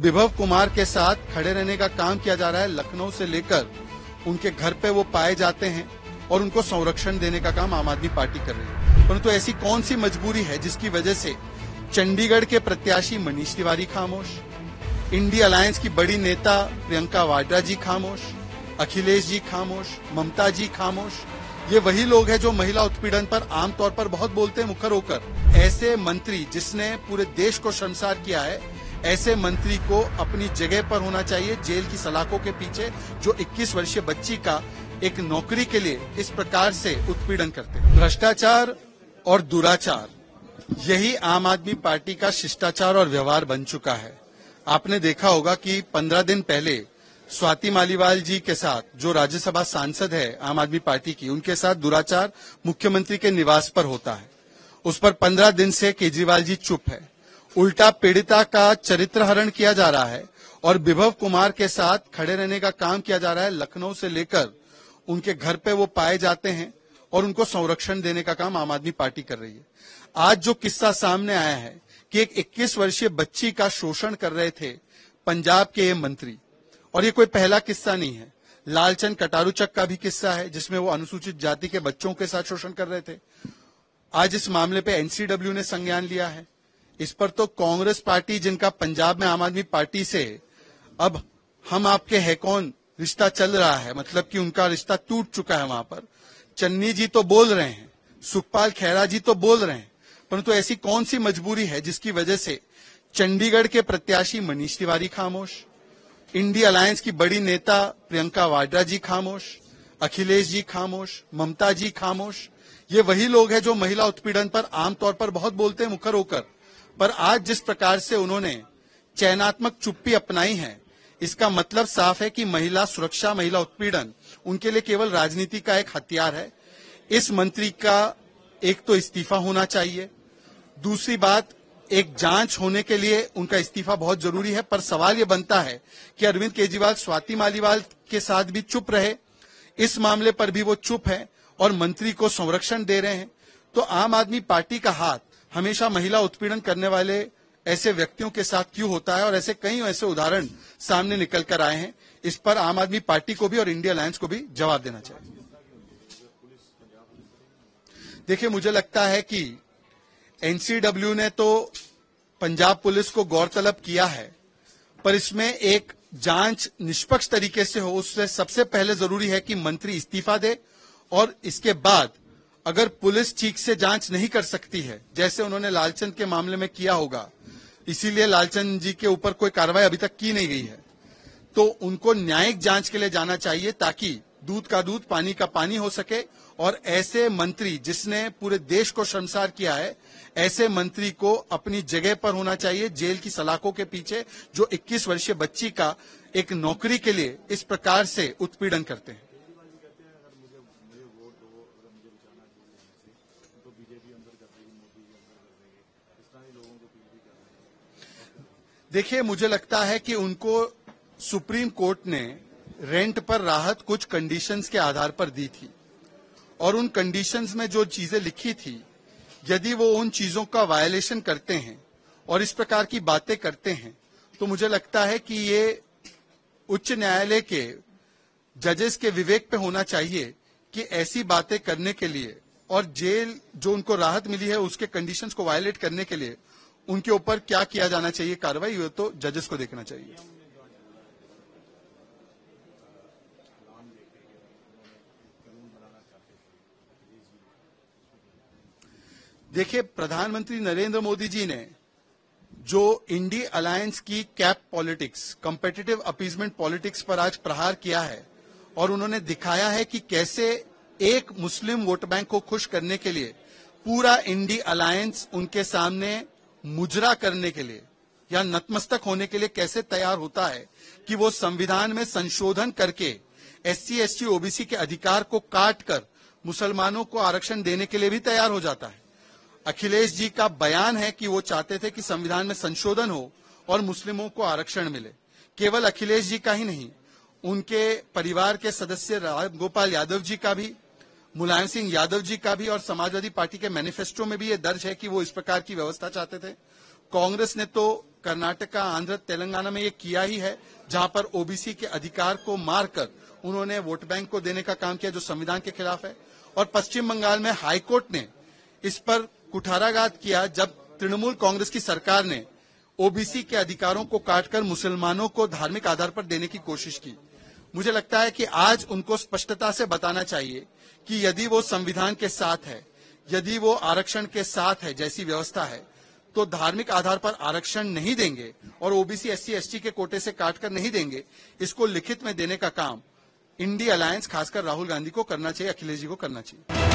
विभव कुमार के साथ खड़े रहने का काम किया जा रहा है। लखनऊ से लेकर उनके घर पे वो पाए जाते हैं और उनको संरक्षण देने का काम आम आदमी पार्टी कर रही है। परंतु ऐसी कौन सी मजबूरी है जिसकी वजह से चंडीगढ़ के प्रत्याशी मनीष तिवारी खामोश, इंडिया अलायंस की बड़ी नेता प्रियंका वाड्रा जी खामोश, अखिलेश जी खामोश, ममता जी खामोश। ये वही लोग हैं जो महिला उत्पीड़न पर आमतौर पर बहुत बोलते हैं मुखर होकर। ऐसे मंत्री जिसने पूरे देश को शर्मसार किया है, ऐसे मंत्री को अपनी जगह पर होना चाहिए, जेल की सलाखों के पीछे, जो 21 वर्षीय बच्ची का एक नौकरी के लिए इस प्रकार से उत्पीड़न करते हैं। भ्रष्टाचार और दुराचार, यही आम आदमी पार्टी का शिष्टाचार और व्यवहार बन चुका है। आपने देखा होगा कि 15 दिन पहले स्वाति मालीवाल जी के साथ, जो राज्यसभा सांसद है आम आदमी पार्टी की, उनके साथ दुराचार मुख्यमंत्री के निवास पर होता है। उस पर 15 दिन से केजरीवाल जी चुप है। उल्टा पीड़िता का चरित्र हरण किया जा रहा है और विभव कुमार के साथ खड़े रहने का काम किया जा रहा है। लखनऊ से लेकर उनके घर पे वो पाए जाते हैं और उनको संरक्षण देने का काम आम आदमी पार्टी कर रही है। आज जो किस्सा सामने आया है कि एक 21 वर्षीय बच्ची का शोषण कर रहे थे पंजाब के ये मंत्री, और ये कोई पहला किस्सा नहीं है। लालचंद कटारूचक का भी किस्सा है जिसमें वो अनुसूचित जाति के बच्चों के साथ शोषण कर रहे थे। आज इस मामले पे एनसीडब्ल्यू ने संज्ञान लिया है। इस पर तो कांग्रेस पार्टी, जिनका पंजाब में आम आदमी पार्टी से अब हम आपके है कौन रिश्ता चल रहा है, मतलब कि उनका रिश्ता टूट चुका है, वहां पर चन्नी जी तो बोल रहे हैं, सुखपाल खैरा जी तो बोल रहे हैं, परंतु ऐसी कौन सी मजबूरी है जिसकी वजह से चंडीगढ़ के प्रत्याशी मनीष तिवारी खामोश, इंडिया अलायंस की बड़ी नेता प्रियंका वाड्रा जी खामोश, अखिलेश जी खामोश, ममता जी खामोश। ये वही लोग हैं जो महिला उत्पीड़न पर आमतौर पर बहुत बोलते हैं मुखर होकर, पर आज जिस प्रकार से उन्होंने चयनात्मक चुप्पी अपनाई है, इसका मतलब साफ है कि महिला सुरक्षा, महिला उत्पीड़न उनके लिए केवल राजनीति का एक हथियार है। इस मंत्री का एक तो इस्तीफा होना चाहिए, दूसरी बात एक जांच होने के लिए उनका इस्तीफा बहुत जरूरी है। पर सवाल ये बनता है कि अरविंद केजरीवाल स्वाति मालीवाल के साथ भी चुप रहे, इस मामले पर भी वो चुप है और मंत्री को संरक्षण दे रहे हैं। तो आम आदमी पार्टी का हाथ हमेशा महिला उत्पीड़न करने वाले ऐसे व्यक्तियों के साथ क्यों होता है, और ऐसे कई ऐसे उदाहरण सामने निकल कर आए हैं। इस पर आम आदमी पार्टी को भी और इंडिया अलायंस को भी जवाब देना चाहिए। देखिए, मुझे लगता है कि एनसीडब्ल्यू ने तो पंजाब पुलिस को गौरतलब किया है, पर इसमें एक जांच निष्पक्ष तरीके से हो, उससे सबसे पहले जरूरी है कि मंत्री इस्तीफा दे, और इसके बाद अगर पुलिस ठीक से जांच नहीं कर सकती है, जैसे उन्होंने लालचंद के मामले में किया होगा, इसीलिए लालचंद जी के ऊपर कोई कार्रवाई अभी तक की नहीं गई है, तो उनको न्यायिक जांच के लिए जाना चाहिए ताकि दूध का दूध पानी का पानी हो सके। और ऐसे मंत्री जिसने पूरे देश को शर्मसार किया है, ऐसे मंत्री को अपनी जगह पर होना चाहिए, जेल की सलाखों के पीछे, जो 21 वर्षीय बच्ची का एक नौकरी के लिए इस प्रकार से उत्पीड़न करते हैं। देखिए, मुझे लगता है कि उनको सुप्रीम कोर्ट ने रेंट पर राहत कुछ कंडीशंस के आधार पर दी थी, और उन कंडीशंस में जो चीजें लिखी थी, यदि वो उन चीजों का वायलेशन करते हैं और इस प्रकार की बातें करते हैं, तो मुझे लगता है कि ये उच्च न्यायालय के जजेस के विवेक पे होना चाहिए कि ऐसी बातें करने के लिए और जेल जो उनको राहत मिली है उसके कंडीशंस को वायलेट करने के लिए उनके ऊपर क्या किया जाना चाहिए कार्रवाई, ये तो जजेस को देखना चाहिए। देखिए, प्रधानमंत्री नरेंद्र मोदी जी ने जो इंडिया अलायंस की cap politics, competitive appeasement politics पर आज प्रहार किया है, और उन्होंने दिखाया है कि कैसे एक मुस्लिम वोट बैंक को खुश करने के लिए पूरा इंडिया अलायंस उनके सामने मुजरा करने के लिए या नतमस्तक होने के लिए कैसे तैयार होता है कि वो संविधान में संशोधन करके SC, ST, OBC के अधिकार को काट कर मुसलमानों को आरक्षण देने के लिए भी तैयार हो जाता है। अखिलेश जी का बयान है कि वो चाहते थे कि संविधान में संशोधन हो और मुस्लिमों को आरक्षण मिले। केवल अखिलेश जी का ही नहीं, उनके परिवार के सदस्य राम गोपाल यादव जी का भी, मुलायम सिंह यादव जी का भी, और समाजवादी पार्टी के मैनिफेस्टो में भी ये दर्ज है कि वो इस प्रकार की व्यवस्था चाहते थे। कांग्रेस ने तो कर्नाटका, आंध्र, तेलंगाना में ये किया ही है, जहां पर ओबीसी के अधिकार को मारकर उन्होंने वोट बैंक को देने का काम किया जो संविधान के खिलाफ है। और पश्चिम बंगाल में हाईकोर्ट ने इस पर कुठाराघात किया जब तृणमूल कांग्रेस की सरकार ने ओबीसी के अधिकारों को काटकर मुसलमानों को धार्मिक आधार पर देने की कोशिश की। मुझे लगता है कि आज उनको स्पष्टता से बताना चाहिए कि यदि वो संविधान के साथ है, यदि वो आरक्षण के साथ है जैसी व्यवस्था है, तो धार्मिक आधार पर आरक्षण नहीं देंगे और ओबीसी एससी एसटी के कोटे से काटकर नहीं देंगे। इसको लिखित में देने का काम इंडिया अलायंस खासकर राहुल गांधी को करना चाहिए, अखिलेश जी को करना चाहिए।